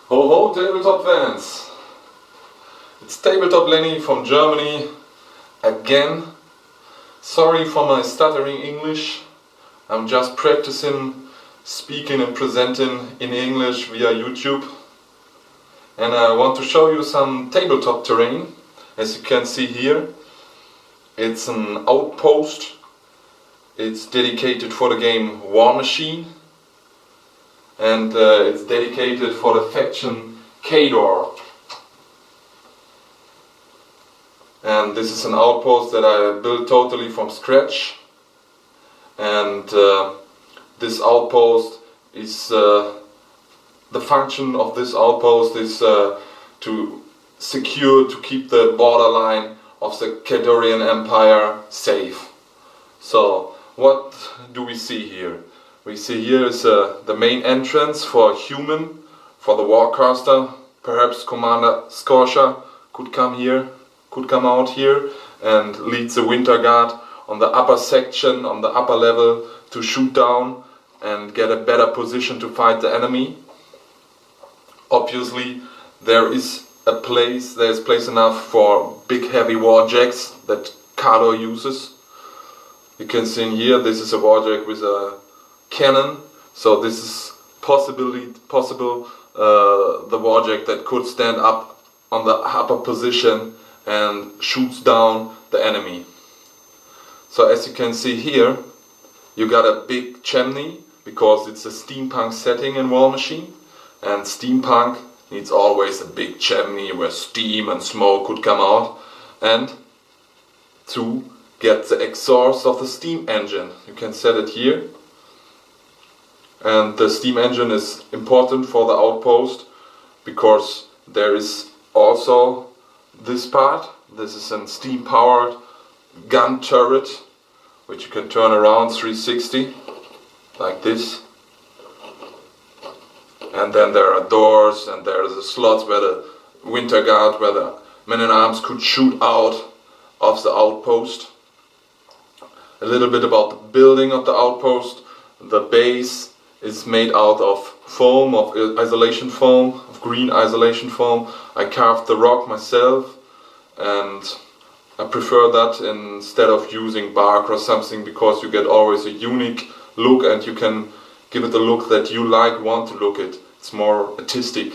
Ho ho Tabletop fans! It's Tabletop Lenny from Germany again. Sorry for my stuttering English. I'm just practicing speaking and presenting in English via YouTube. And I want to show you some tabletop terrain. As you can see here, it's an outpost. It's dedicated for the game Warmachine. And it's dedicated for the faction Khador. And this is an outpost that I built totally from scratch. And this outpost is the function of this outpost is to keep the borderline of the Khadorian Empire safe. So what do we see here? We see here is the main entrance for a human, for the warcaster. Perhaps Commander Scotia could come out here and lead the Winter Guard on the upper section, on the upper level, to shoot down and get a better position to fight the enemy. Obviously, there's place enough for big heavy warjacks that Khador uses. You can see in here, this is a warjack with a cannon, so this is possible the warjack that could stand up on the upper position and shoots down the enemy. So as you can see here, you got a big chimney because it's a steampunk setting in Warmachine, and steampunk needs always a big chimney where steam and smoke could come out, and to get the exhaust of the steam engine. You can set it here. And the steam engine is important for the outpost because there is also this part. This is a steam powered gun turret which you can turn around 360 like this. And then there are doors and there are the slots where the Winter Guard, where the men-at-arms could shoot out of the outpost. A little bit about the building of the outpost. The base is made out of foam, of isolation foam, of green isolation foam. I carved the rock myself, and I prefer that instead of using bark or something, because you get always a unique look and you can give it the look that you want to look it. It's more artistic.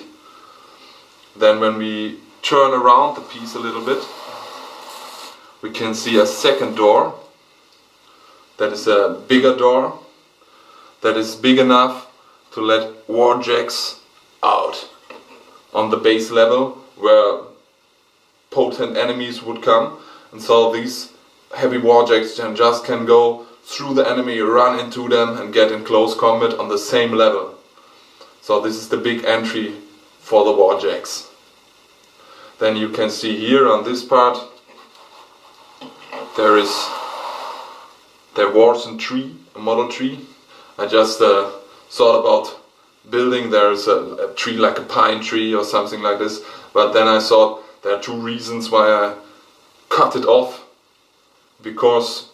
Then when we turn around the piece a little bit, we can see a second door. That is a bigger door. That is big enough to let warjacks out on the base level where potent enemies would come, and so these heavy warjacks can go through the enemy, run into them and get in close combat on the same level. So this is the big entry for the warjacks. Then you can see here on this part there was a tree, a model tree. I just thought about building there's a tree like a pine tree or something like this, but then I thought there are two reasons why I cut it off. Because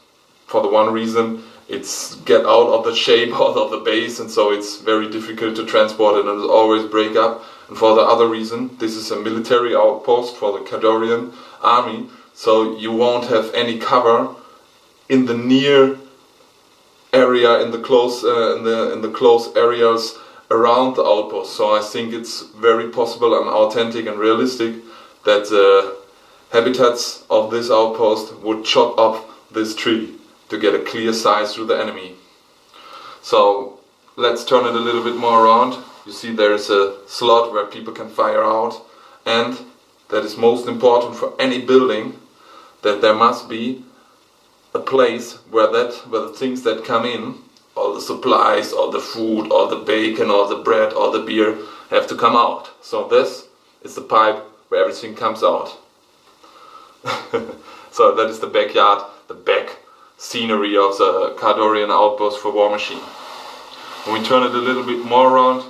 for the one reason, it's get out of the shape, out of the base, and so it's very difficult to transport it and it'll always break up. And for the other reason, this is a military outpost for the Khadorian army, so you won't have any cover in the near area, in the close areas around the outpost. So I think it's very possible and authentic and realistic that the habitats of this outpost would chop up this tree to get a clear sight through the enemy. So let's turn it a little bit more around. You see there is a slot where people can fire out, and that is most important for any building, that there must be a place where the things that come in, all the supplies, all the food, all the bacon, all the bread, all the beer, have to come out. So this is the pipe where everything comes out. So that is the backyard, the back scenery of the Khadorian outpost for Warmachine. When we turn it a little bit more around,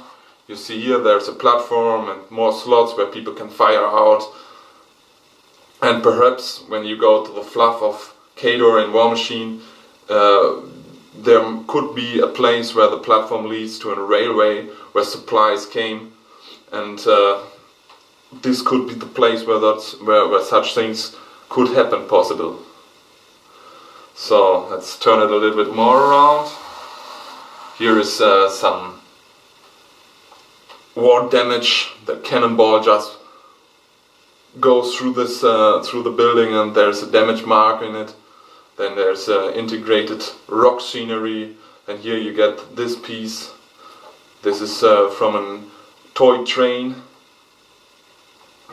you see here there's a platform and more slots where people can fire out. And perhaps when you go to the fluff of Khador and Warmachine, there could be a place where the platform leads to a railway where supplies came and this could be the place where such things could happen possible. So let's turn it a little bit more around. Here is some war damage. The cannonball just goes through this through the building, and there's a damage mark in it. Then there's integrated rock scenery, and here you get this piece. This is from a toy train.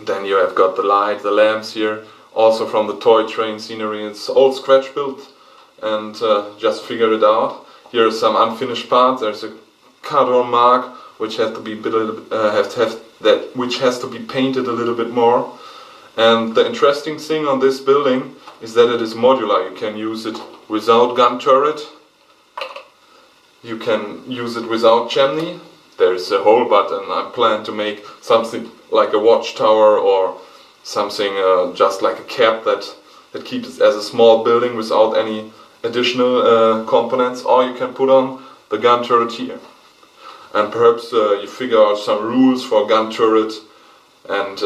Then you have got the light, the lamps here, also from the toy train scenery. It's all scratch built, and just figured it out. Here are some unfinished parts. There's a Khador mark which has to be which has to be painted a little bit more. And the interesting thing on this building is that it is modular. You can use it without gun turret. You can use it without chimney. There's a hole button. I plan to make something like a watchtower or something just like a cap that keeps it as a small building without any additional components. Or you can put on the gun turret here. And perhaps you figure out some rules for gun turret, and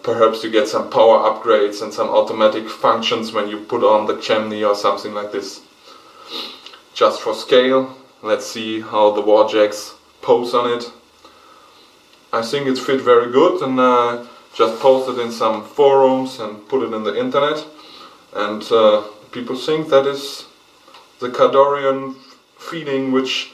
perhaps you get some power upgrades and some automatic functions when you put on the chimney or something like this. Just for scale, let's see how the warjacks pose on it. I think it's fit very good, and just posted in some forums and put it in the internet, and people think that is the Khadorian feeling which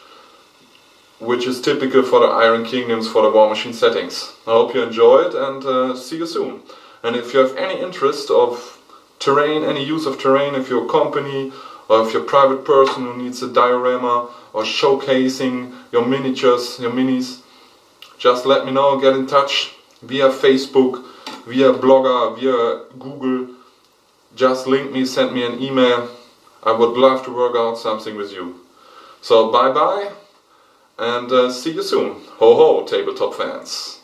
is typical for the Iron Kingdoms, for the Warmachine settings. I hope you enjoy it, and see you soon. And if you have any interest of terrain, any use of terrain, if you're a company or if you're a private person who needs a diorama or showcasing your miniatures, your minis, just let me know, get in touch via Facebook, via Blogger, via Google. Just link me, send me an email. I would love to work out something with you. So bye bye. And see you soon. Ho ho, tabletop fans.